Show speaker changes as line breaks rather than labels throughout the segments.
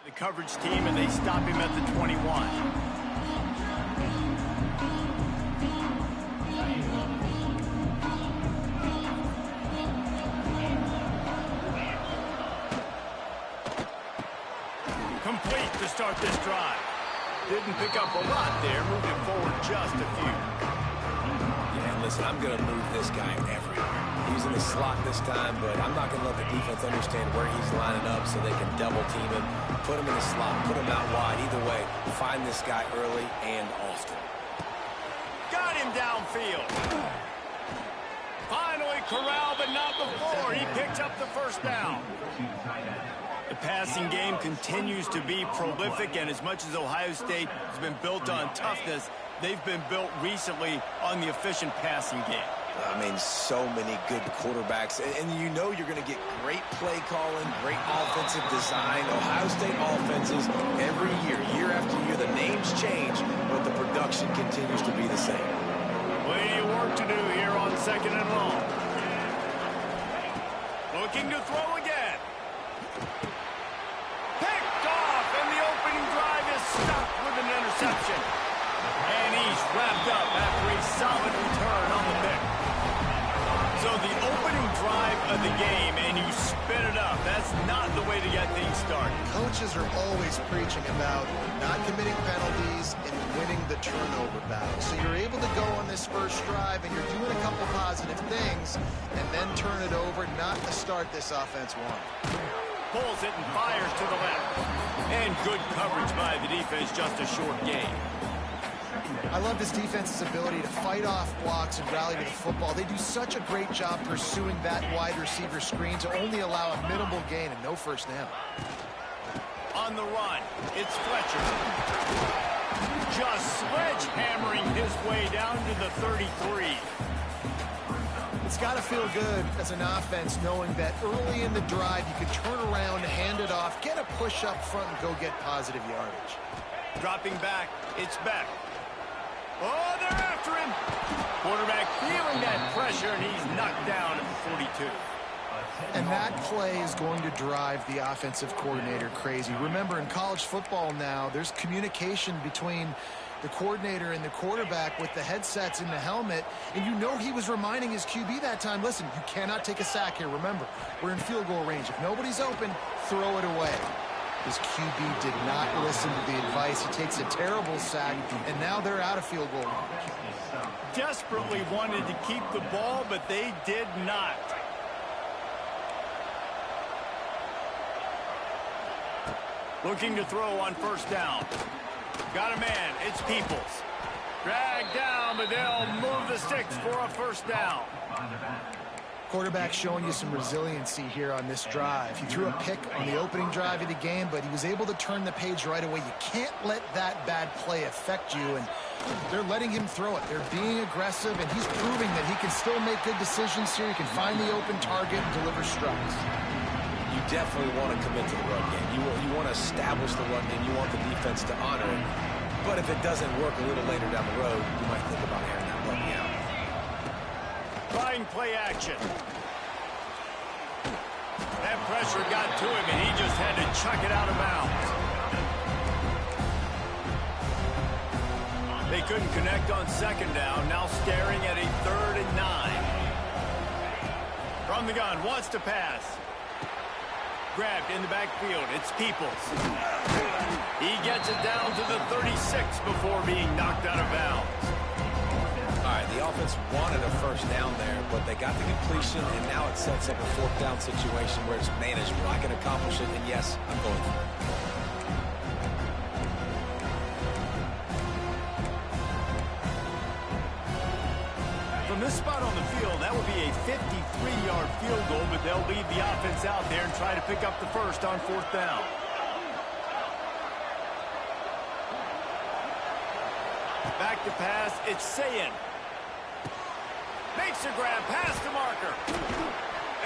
The coverage team, and they stop him at the 21. Complete to start this drive. Didn't pick up a lot there, moving forward just a few.
Yeah, listen, I'm going to move this guy everywhere. He's in the slot this time, but I'm not going to let the defense understand where he's lining up so they can double team him, put him in the slot, put him out wide. Either way, find this guy early and often.
Got him downfield. Finally corralled, but not before. He picked up the first down. The passing game continues to be prolific, and as much as Ohio State has been built on toughness, they've been built recently on the efficient passing game.
I mean, so many good quarterbacks, and you know you're going to get great play calling, great offensive design. Ohio State offenses, every year after year, the names change, but the production continues to be the same.
Plenty of work to do here on 2nd and long. Looking to throw again. Picked off, and the opening drive is stopped with an interception. And he's wrapped up after a solid return on the pick. So the opening drive of the game, and you spin it up. That's not the way to get things started.
Coaches are always preaching about not committing penalties and winning the turnover battle. So you're able to go on this first drive, and you're doing a couple positive things, and then turn it over, not to start this offense one.
Pulls it and fires to the left. And good coverage by the defense, just a short gain.
I love this defense's ability to fight off blocks and rally to the football. They do such a great job pursuing that wide receiver screen to only allow a minimal gain and no first down.
On the run, it's Fletcher. Just sledgehammering his way down to the 33.
It's got to feel good as an offense knowing that early in the drive you can turn around, hand it off, get a push up front, and go get positive yardage.
Dropping back, it's Beck. Oh, they're after him. Quarterback feeling that pressure, and he's knocked down at the 42.
And that play is going to drive the offensive coordinator crazy. Remember, in college football now, there's communication between the coordinator and the quarterback with the headsets in the helmet, and you know he was reminding his QB that time, listen, you cannot take a sack here. Remember, we're in field goal range. If nobody's open, throw it away. His QB did not listen to the advice. He takes a terrible sack, and now they're out of field goal range.
Desperately wanted to keep the ball, but they did not. Looking to throw on first down. Got a man. It's Peoples. Dragged down, but they'll move the sticks for a first down.
Quarterback showing you some resiliency here on this drive. He threw a pick on the opening drive of the game, but he was able to turn the page right away. You can't let that bad play affect you, and they're letting him throw it. They're being aggressive, and he's proving that he can still make good decisions here. He can find the open target and deliver strikes.
You definitely want to commit to the run game. You want to establish the run game. You want the defense to honor it. But if it doesn't work a little later down the road, you might think about airing that run out.
Trying play action. That pressure got to him, and he just had to chuck it out of bounds. They couldn't connect on second down. Now staring at a 3rd and 9. From the gun, wants to pass. Grabbed in the backfield. It's Peoples. He gets it down to the 36 before being knocked out of bounds.
All right, the offense wanted a first down there, but they got the completion, and now it sets up a 4th down situation where it's manageable. I can accomplish it, and yes, I'm going for it.
From this spot on the field, that would be a 53-yard field goal, but they'll leave the offense out there and try to pick up the first on 4th down. Back to pass, it's Sayin. Makes a grab past the marker.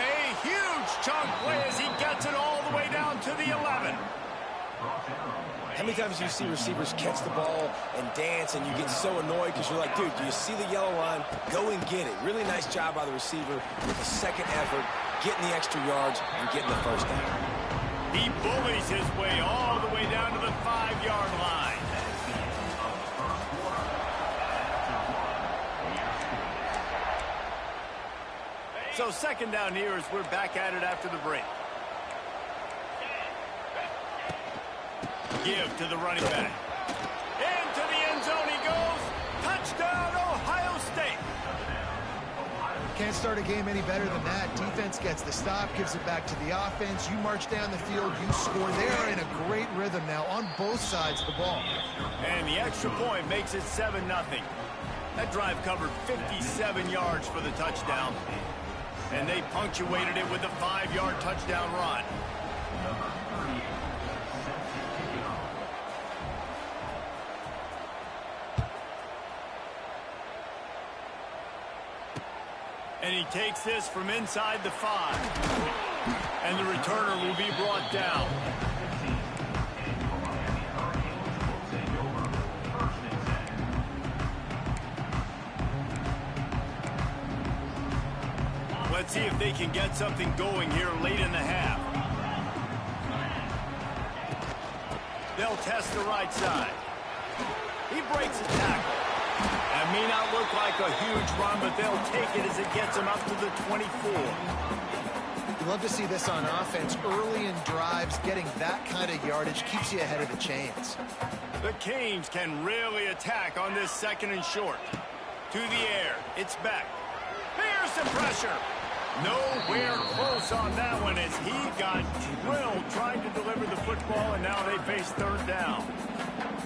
A huge chunk play as he gets it all the way down to the 11.
How many times do you see receivers catch the ball and dance and you get so annoyed because you're like, dude, do you see the yellow line? Go and get it. Really nice job by the receiver with a second effort, getting the extra yards and getting the first down.
He bullies his way all the way down to the 5-yard line. So second down here as we're back at it after the break. Give to the running back. Into the end zone he goes. Touchdown, Ohio State.
Can't start a game any better than that. Defense gets the stop, gives it back to the offense. You march down the field, you score. They're in a great rhythm now on both sides of the ball.
And the extra point makes it 7-0. That drive covered 57 yards for the touchdown. And they punctuated it with a 5-yard touchdown run. And he takes this from inside the 5. And the returner will be brought down. Let's see if they can get something going here late in the half. They'll test the right side. He breaks the tackle. That may not look like a huge run, but they'll take it as it gets him up to the 24.
You love to see this on offense. Early in drives, getting that kind of yardage keeps you ahead of the chains.
The Canes can really attack on this second and short. To the air. It's back. Here's some pressure. Nowhere close on that one as he got drilled trying to deliver the football, and now they face third down.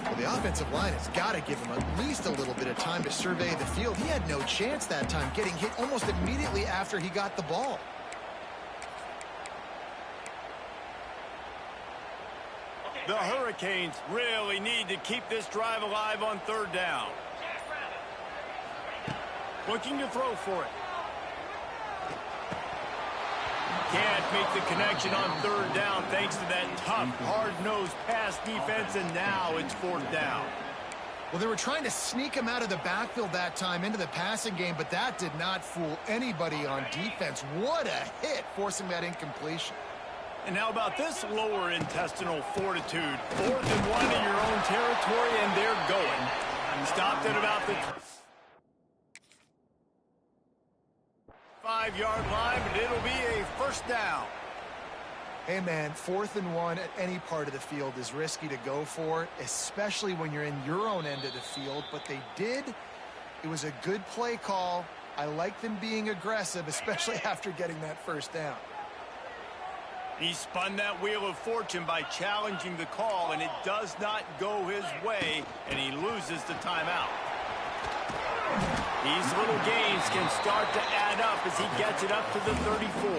Well, the offensive line has got to give him at least a little bit of time to survey the field. He had no chance that time, getting hit almost immediately after he got the ball.
The Hurricanes really need to keep this drive alive on third down. Looking to throw for it. Can't make the connection on third down thanks to that tough, hard-nosed pass defense, and now it's fourth down.
Well, they were trying to sneak him out of the backfield that time into the passing game, but that did not fool anybody on defense. What a hit, forcing that incompletion.
And how about this lower intestinal fortitude? 4th and 1 in your own territory, and they're going. Stopped at about the 5-yard line, but it'll be a first down.
Hey, man, 4th and 1 at any part of the field is risky to go for, especially when you're in your own end of the field. But they did. It was a good play call. I like them being aggressive, especially after getting that first down.
He spun that wheel of fortune by challenging the call, and it does not go his way, and he loses the timeout. These little gains can start to add up as he gets it up to the 34.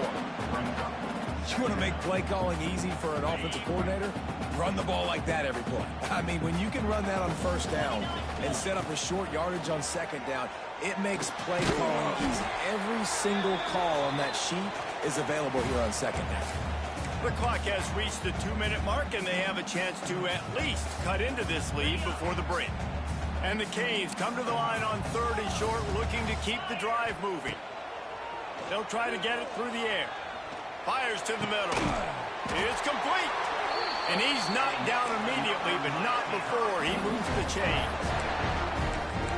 You want to make play calling easy for an offensive coordinator? Run the ball like that every play. I mean, when you can run that on first down and set up a short yardage on second down, it makes play calling easy. Every single call on that sheet is available here on second down.
The clock has reached the 2-minute mark, and they have a chance to at least cut into this lead before the break. And the Canes come to the line on third and short, looking to keep the drive moving. They'll try to get it through the air. Fires to the middle. It's complete. And he's knocked down immediately, but not before he moves the chain.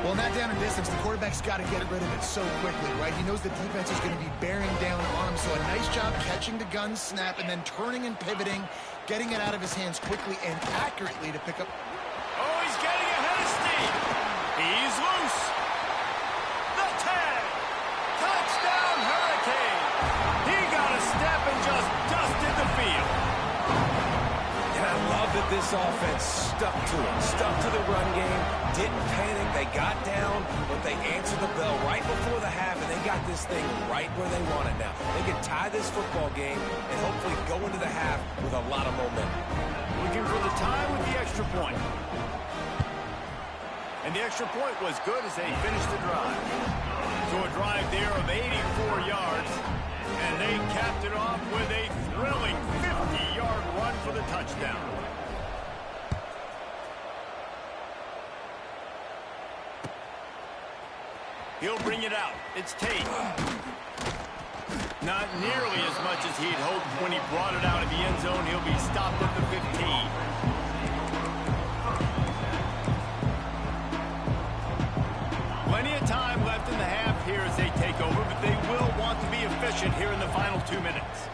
Well, in that down and distance, the quarterback's got to get rid of it so quickly, right? He knows the defense is going to be bearing down on him, so a nice job catching the gun snap and then turning and pivoting, getting it out of his hands quickly and accurately to pick up.
Oh, he's getting ahead of steam. He's loose. The tag. Touchdown, Hurricane. He got a step and just dusted the field.
And I love that this offense stuck to it, stuck to the run game, didn't panic. They got down, but they answered the bell right before the half, and they got this thing right where they want it now. They can tie this football game and hopefully go into the half with a lot of momentum.
Looking for the tie with the extra point. And the extra point was good as they finished the drive. So a drive there of 84 yards, and they capped it off with a thrilling 50-yard run for the touchdown. He'll bring it out. It's Tate. Not nearly as much as he'd hoped when he brought it out of the end zone. He'll be stopped at the 15. Plenty of time left in the half here as they take over, but they will want to be efficient here in the final 2 minutes.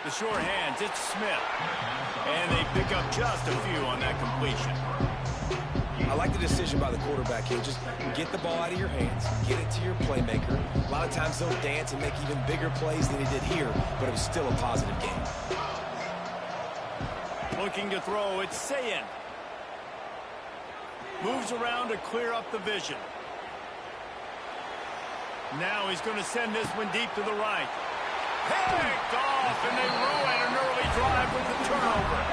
The short hands, it's Smith. And they pick up just a few on that completion.
I like the decision by the quarterback here. Just get the ball out of your hands, get it to your playmaker. A lot of times they'll dance and make even bigger plays than he did here, but it was still a positive game.
Looking to throw, it's Ncaa. Moves around to clear up the vision. Now he's going to send this one deep to the right. Picked off, and they ruin an early drive with the turnover.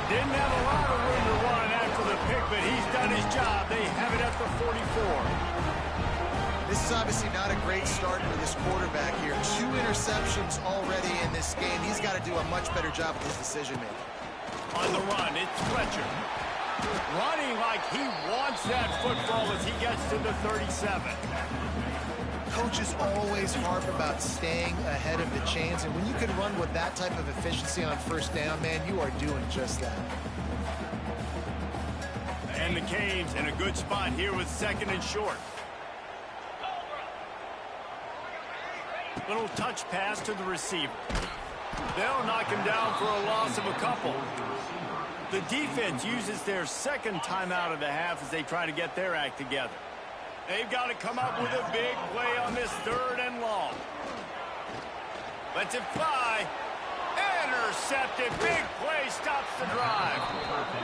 Didn't have a lot of room to run after the pick, but he's done his job. They have it at the 44.
This is obviously not a great start for this quarterback here. 2 interceptions already in this game. He's got to do a much better job with his decision-making.
On the run, it's Fletcher. Running like he wants that football as he gets to the 37.
Coaches always harp about staying ahead of the chains, and when you can run with that type of efficiency on first down, man, you are doing just that.
And the Canes in a good spot here with 2nd and short. Little touch pass to the receiver. They'll knock him down for a loss of a couple. The defense uses their 2nd timeout of the half as they try to get their act together. They've got to come up with a big play on this 3rd and long. Lets it fly. Intercepted. Big play stops the drive.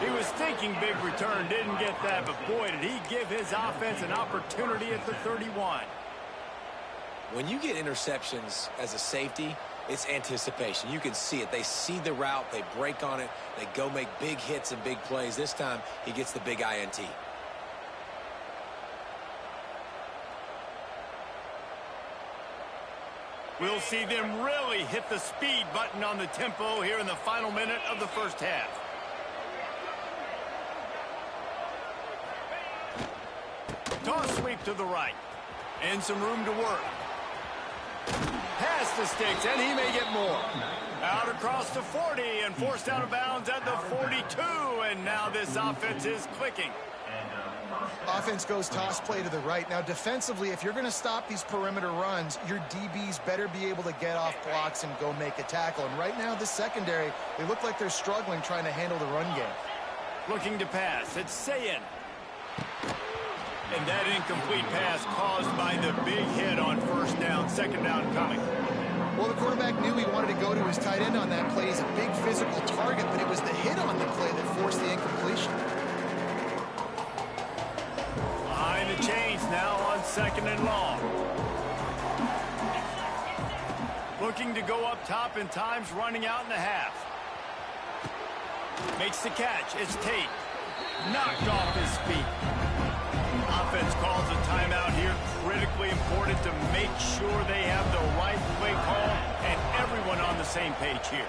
He was thinking big return, didn't get that, but boy, did he give his offense an opportunity at the 31.
When you get interceptions as a safety, it's anticipation. You can see it. They see the route. They break on it. They go make big hits and big plays. This time, he gets the big INT.
We'll see them really hit the speed button on the tempo here in the final minute of the first half. Toss sweep to the right. And some room to work. Pass the sticks, and he may get more. Out across the 40 and forced out of bounds at the 42. And now this offense is clicking.
Offense goes toss play to the right. Now, defensively, if you're going to stop these perimeter runs, your DBs better be able to get off blocks and go make a tackle. And right now, this secondary, they look like they're struggling trying to handle the run game.
Looking to pass. It's Ncaa. And that incomplete pass caused by the big hit on first down, 2nd down coming.
Well, the quarterback knew he wanted to go to his tight end on that play. He's a big physical target, but it was the hit on the play that forced the incompletion.
Behind the chains now on 2nd and long. Looking to go up top, and time's running out in the half. Makes the catch. It's Tate. Knocked off his feet. Offense calls a timeout here. Critically important to make sure they have the right play call and everyone on the same page here.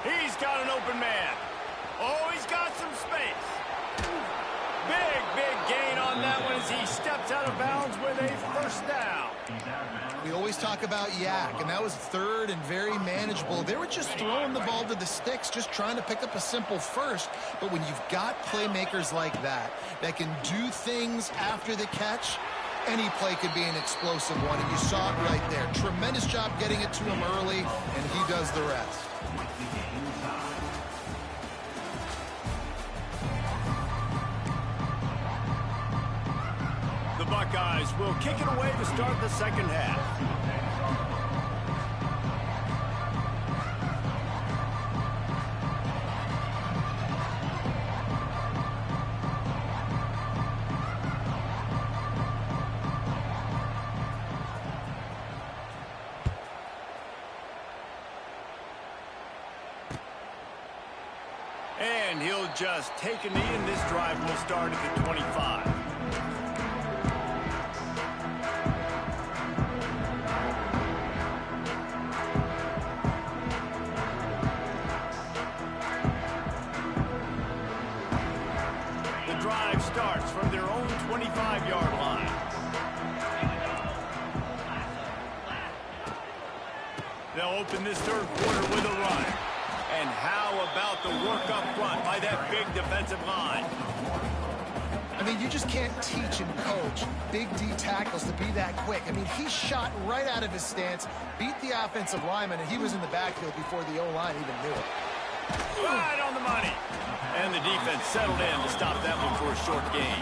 He's got an open man. Oh, he's got some space. Big gain on that one as he steps out of bounds with a first down.
We always talk about yak, and that was 3rd and very manageable. They were just throwing the ball to the sticks, just trying to pick up a simple first. But when you've got playmakers like that can do things after the catch, any play could be an explosive one, and you saw it right there. Tremendous job getting it to him early, and he does the rest.
The Buckeyes will kick it away to start the 2nd half. And he'll just take a knee, and this drive will start at the 25. The drive starts from their own 25-yard line. They'll open this third quarter with a run. And how about the work up front by that big defensive line?
I mean, you just can't teach and coach big D tackles to be that quick. I mean, he shot right out of his stance, beat the offensive lineman, and he was in the backfield before the O-line even knew it.
Right on the money. And the defense settled in to stop that one for a short gain.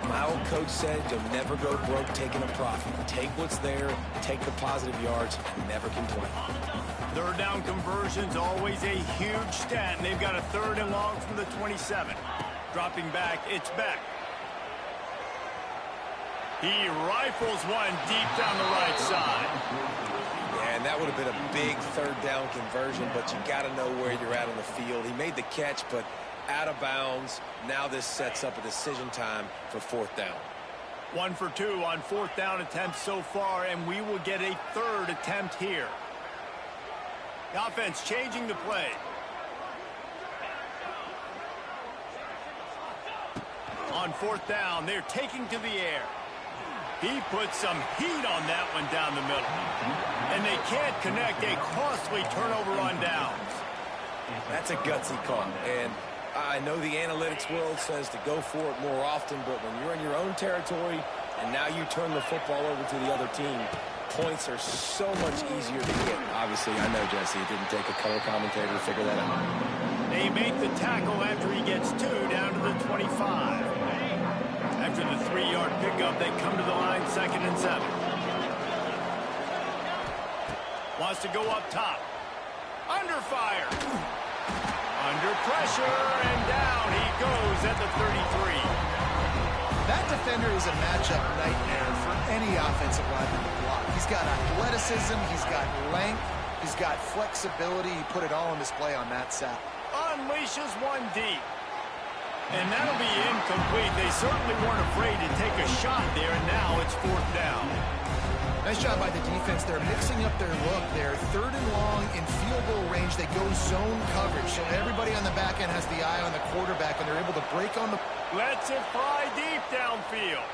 My old coach said you'll never go broke taking a profit. Take what's there, take the positive yards, and never complain.
Third down conversion's always a huge stat, and they've got a 3rd and long from the 27. Dropping back, it's Beck. He rifles one deep down the right side.
Yeah, and that would have been a big 3rd down conversion, but you got to know where you're at on the field. He made the catch, but out of bounds. Now this sets up a decision time for 4th down.
1 for 2 on 4th down attempts so far, and we will get a 3rd attempt here. The offense changing the play. On 4th down, they're taking to the air. He puts some heat on that one down the middle. And they can't connect a costly turnover on downs.
That's a gutsy call. And I know the analytics world says to go for it more often, but when you're in your own territory and now you turn the football over to the other team, points are so much easier to get. Obviously, I know, Jesse, it didn't take a color commentator to figure that out.
They make the tackle after he gets 2 down to the 25. After the 3-yard pickup, they come to the line 2nd and 7. Wants to go up top. Under fire. Under pressure, and down he goes at the 33.
That defender is a matchup nightmare for any offensive lineman to block. He's got athleticism, he's got length, he's got flexibility. He put it all on display on that sack.
Unleashes one deep. And that'll be incomplete. They certainly weren't afraid to take a shot there, and now it's 4th down.
Nice job by the defense. They're mixing up their look. They're 3rd and long in field goal range. They go zone coverage, so everybody on the back end has the eye on the quarterback, and they're able to break on the...
Lets it fly deep downfield.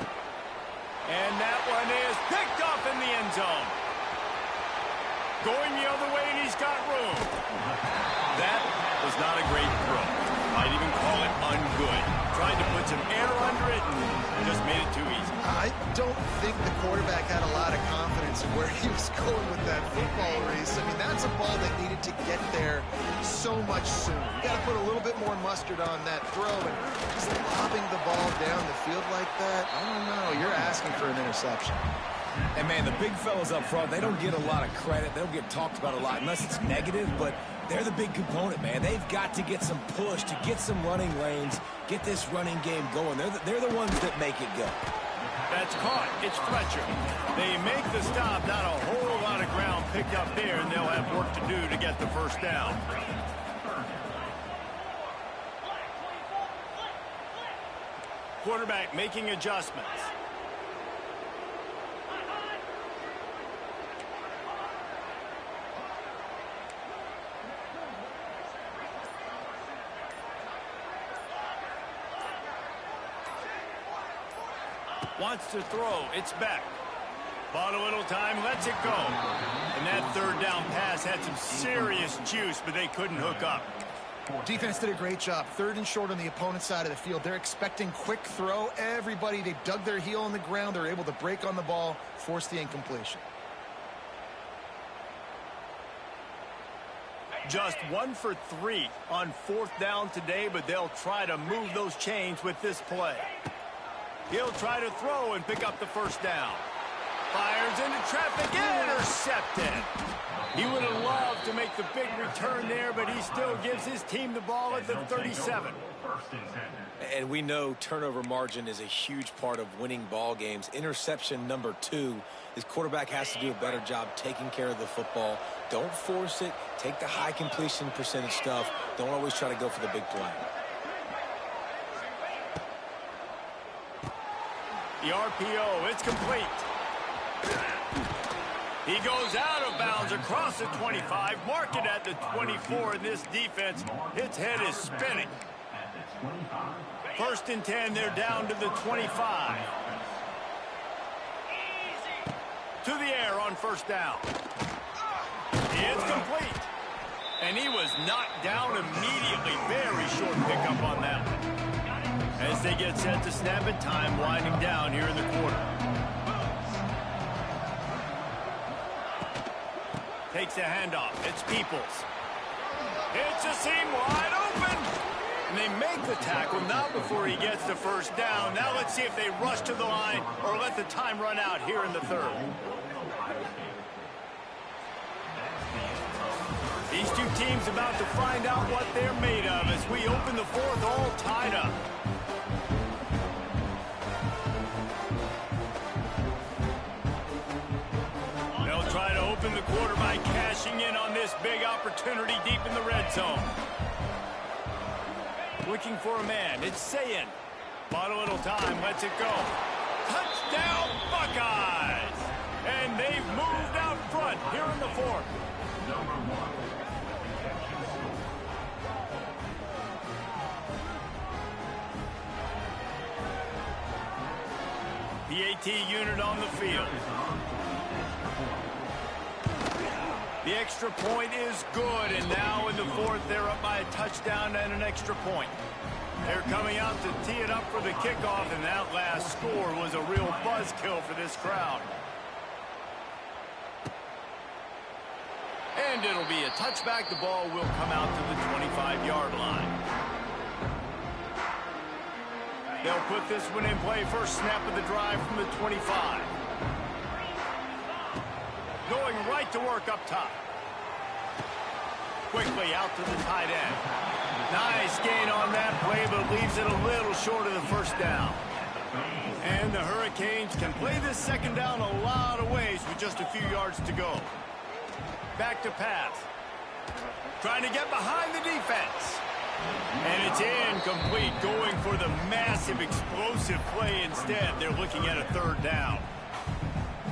And that one is picked up in the end zone. Going the other way, and he's got room. That was not a great throw. Might even call it ungood. Tried to put some air under it and just made it too easy.
I don't think the quarterback had a lot of confidence in where he was going with that football, Reese. I mean, that's a ball that needed to get there so much sooner. You got to put a little bit more mustard on that throw, and just lobbing the ball down the field like that, I don't know. You're asking for an interception.
And, man, the big fellas up front, they don't get a lot of credit. They don't get talked about a lot unless it's negative, but they're the big component, man. They've got to get some push, to get some running lanes, get this running game going. They're the ones that make it go.
That's caught. It's Fletcher. They make the stop. Not a whole lot of ground picked up there, and they'll have work to do to get the 1st down. Quarterback making adjustments. Wants to throw. It's back. Bought a little time. Lets it go. And that 3rd down pass had some serious juice, but they couldn't hook up.
Defense did a great job. 3rd and short on the opponent's side of the field. They're expecting quick throw. Everybody, they dug their heel on the ground. They're able to break on the ball, force the incompletion.
Just 1 for 3 on 4th down today, but they'll try to move those chains with this play. He'll try to throw and pick up the 1st down. Fires into traffic, intercepted. He would have loved to make the big return there, but he still gives his team the ball at the 37.
And we know turnover margin is a huge part of winning ball games. Interception number 2. His quarterback has to do a better job taking care of the football. Don't force it. Take the high completion percentage stuff. Don't always try to go for the big play.
The RPO, it's complete. He goes out of bounds across the 25, mark it at the 24, and this defense, its head is spinning. 1st and 10, they're down to the 25. To the air on 1st down. It's complete. And he was knocked down immediately. Very short pickup on that one. As they get set to snap it, time winding down here in the quarter. Takes a handoff. It's Peoples. It's a seam wide open. And they make the tackle, not before he gets the first down. Now let's see if they rush to the line or let the time run out here in the third. These two teams about to find out what they're made of as we open the fourth all tied up. They'll try to open the quarter by cashing in on this big opportunity deep in the red zone. Looking for a man. It's Ncaa. Bought a little time. Lets it go. Touchdown, Buckeyes! And they've moved out front here in the fourth. PAT unit on the field. The extra point is good, and now in the fourth, they're up by a touchdown and an extra point. They're coming out to tee it up for the kickoff, and that last score was a real buzzkill for this crowd. And it'll be a touchback. The ball will come out to the 25-yard line. They'll put this one in play. First snap of the drive from the 25. Going right to work up top. Quickly out to the tight end. Nice gain on that play, but leaves it a little short of the first down. And the Hurricanes can play this second down a lot of ways with just a few yards to go. Back to pass. Trying to get behind the defense. And it's incomplete, going for the massive explosive play instead. They're looking at a third down.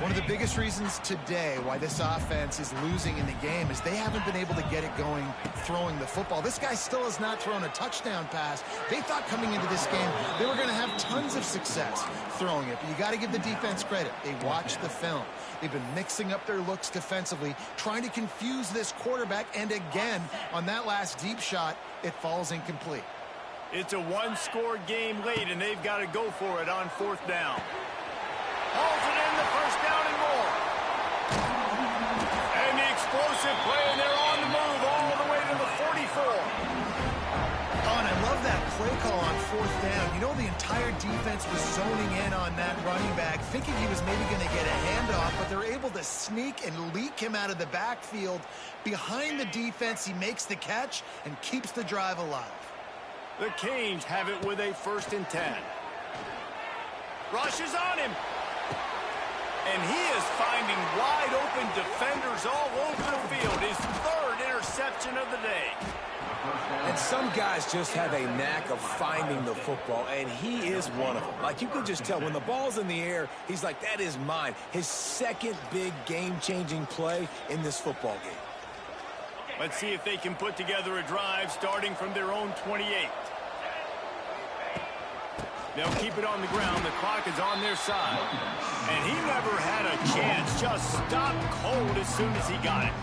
One of the biggest reasons today why this offense is losing in the game is they haven't been able to get it going throwing the football. This guy still has not thrown a touchdown pass. They thought coming into this game they were going to have tons of success throwing it, but you got to give the defense credit. They watched the film. They've been mixing up their looks defensively, trying to confuse this quarterback, and again, on that last deep shot, it falls incomplete.
It's a one-score game late, and they've got to go for it on fourth down. Hauls it in, the first down and more. And the explosive play, and they're on the move all the way to the 44.
Oh, and I love that play call on fourth down. You know, the entire defense was zoning in on that running back, thinking he was maybe going to get a handoff, but they're able to sneak and leak him out of the backfield. Behind the defense, he makes the catch and keeps the drive alive.
The Canes have it with a 1st and 10. Rushes on him. And he is finding wide open defenders all over the field. His 3rd interception of the day.
And some guys just have a knack of finding the football, and he is one of them. Like, you can just tell when the ball's in the air, he's like, that is mine. His 2nd big game-changing play in this football game.
Let's see if they can put together a drive starting from their own 28. They'll keep it on the ground. The clock is on their side. And he never had a chance. Just stopped cold as soon as he got it.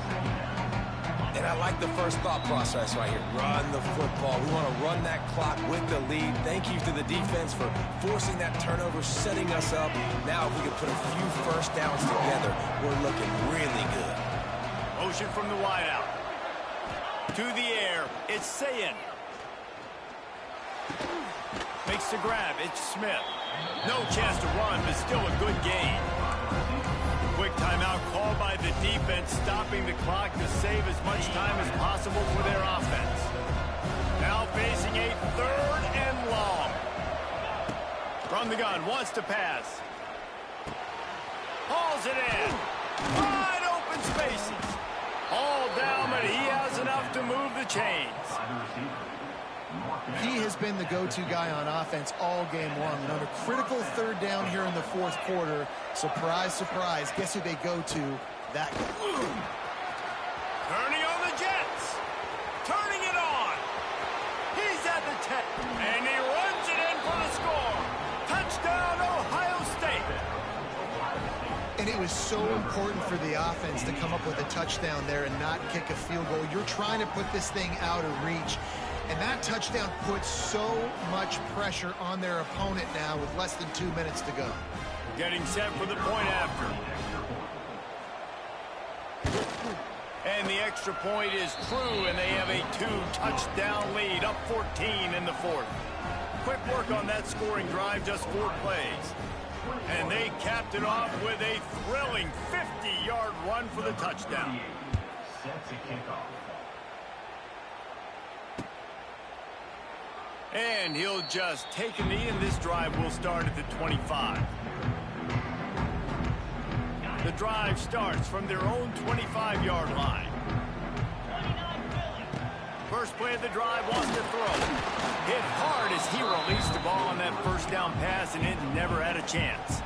And I like the first thought process right here. Run the football. We want to run that clock with the lead. Thank you to the defense for forcing that turnover, setting us up. Now if we can put a few first downs together, we're looking really good.
Motion from the wideout. To the air. It's Ncaa. Makes the grab. It's Smith. No chance to run, but still a good gain. Quick timeout called by the defense, stopping the clock to save as much time as possible for their offense. Now facing a 3rd and long. From the gun, wants to pass. Hauls it in. Wide open spaces. All down, but he has enough to move the chains.
He has been the go-to guy on offense all game long. And on a critical 3rd down here in the 4th quarter, surprise, surprise, guess who they go to? That guy.
Turning on the Jets. Turning it on. He's at the 10. And he runs it in for the score. Touchdown, Ohio State.
And it it was so important for the offense to come up with a touchdown there and not kick a field goal. You're trying to put this thing out of reach. And that touchdown puts so much pressure on their opponent now with less than 2 minutes to go.
Getting set for the point after. And the extra point is true, and they have a 2-touchdown lead, up 14 in the fourth. Quick work on that scoring drive, just 4 plays. And they capped it off with a thrilling 50-yard run for the touchdown. And he'll just take a knee, and this drive will start at the 25. The drive starts from their own 25-yard line. First play of the drive, wants to throw. Hit hard as he released the ball on that first down pass, and it never had a chance.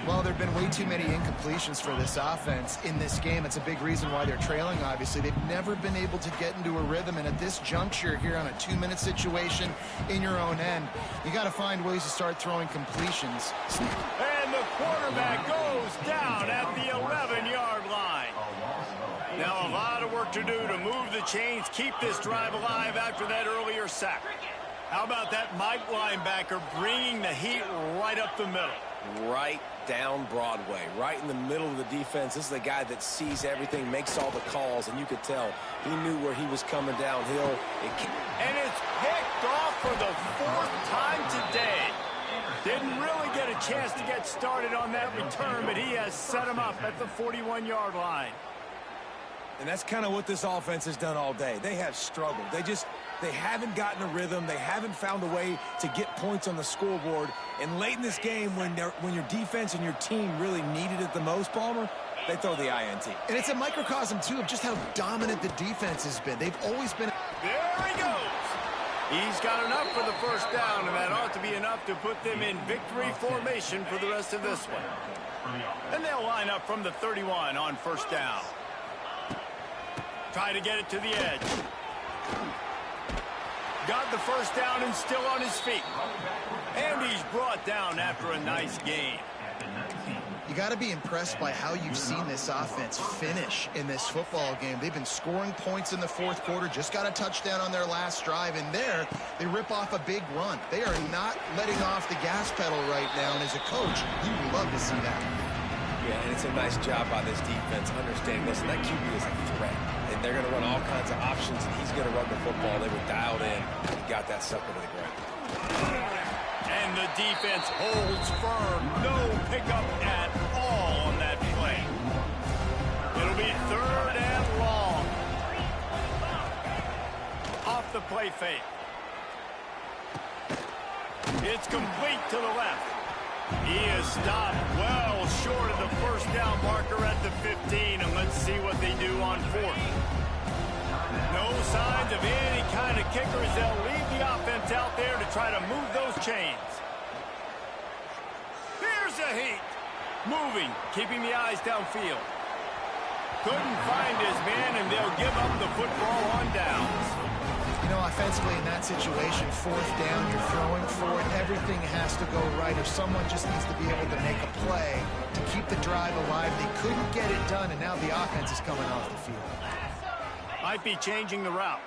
Well, there have been way too many incompletions for this offense in this game. It's a big reason why they're trailing, obviously. They've never been able to get into a rhythm, and at this juncture here on a 2-minute situation in your own end, you got to find ways to start throwing completions.
And the quarterback goes down at the 11-yard line. Now a lot of work to do to move the chains, keep this drive alive after that earlier sack. How about that Mike linebacker bringing the heat right up the middle?
Right down Broadway, right in the middle of the defense. This is the guy that sees everything, makes all the calls, and you could tell he knew where he was coming downhill.
And it's picked off for the 4th time today. Didn't really get a chance to get started on that return, but he has set him up at the 41-yard line.
And that's kind of what this offense has done all day. They have struggled. They haven't gotten a rhythm. They haven't found a way to get points on the scoreboard. And late in this game, when your defense and your team really needed it the most, Palmer, they throw the INT.
And it's a microcosm, too, of just how dominant the defense has been. They've always been...
There he goes. He's got enough for the first down, and that ought to be enough to put them in victory formation for the rest of this one. And they'll line up from the 31 on first down. Try to get it to the edge. Got the first down and still on his feet. And he's brought down after a nice gain.
You got to be impressed by how you've seen this offense finish in this football game. They've been scoring points in the fourth quarter, just got a touchdown on their last drive, and there they rip off a big run. They are not letting off the gas pedal right now, and as a coach, you would love to see that.
Yeah, and it's a nice job by this defense understanding, listen, that QB is a threat. And they're going to run all kinds of options, and he's going to run the football. They were dialed in and got that sucker to the ground.
And the defense holds firm. No pickup at all on that play. It'll be 3rd and long. Off the play fake. It's complete to the left. He is stopped well short of the first down marker at the 15, and let's see what they do on 4th. No signs of any kind of kickers. They'll leave the offense out there to try to move those chains. Here's a heat. Moving, keeping the eyes downfield. Couldn't find his man, and they'll give up the football on downs.
You know, offensively in that situation, 4th down, you're throwing for it. Everything has to go right, or someone just needs to be able to make a play to keep the drive alive. They couldn't get it done, and now the offense is coming off the field.
Might be changing the route.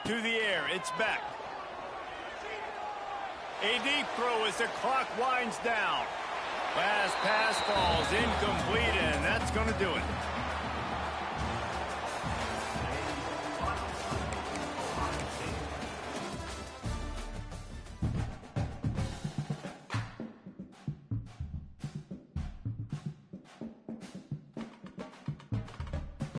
To the air, it's back. A deep throw as the clock winds down. Last pass falls incomplete, and that's going to do it.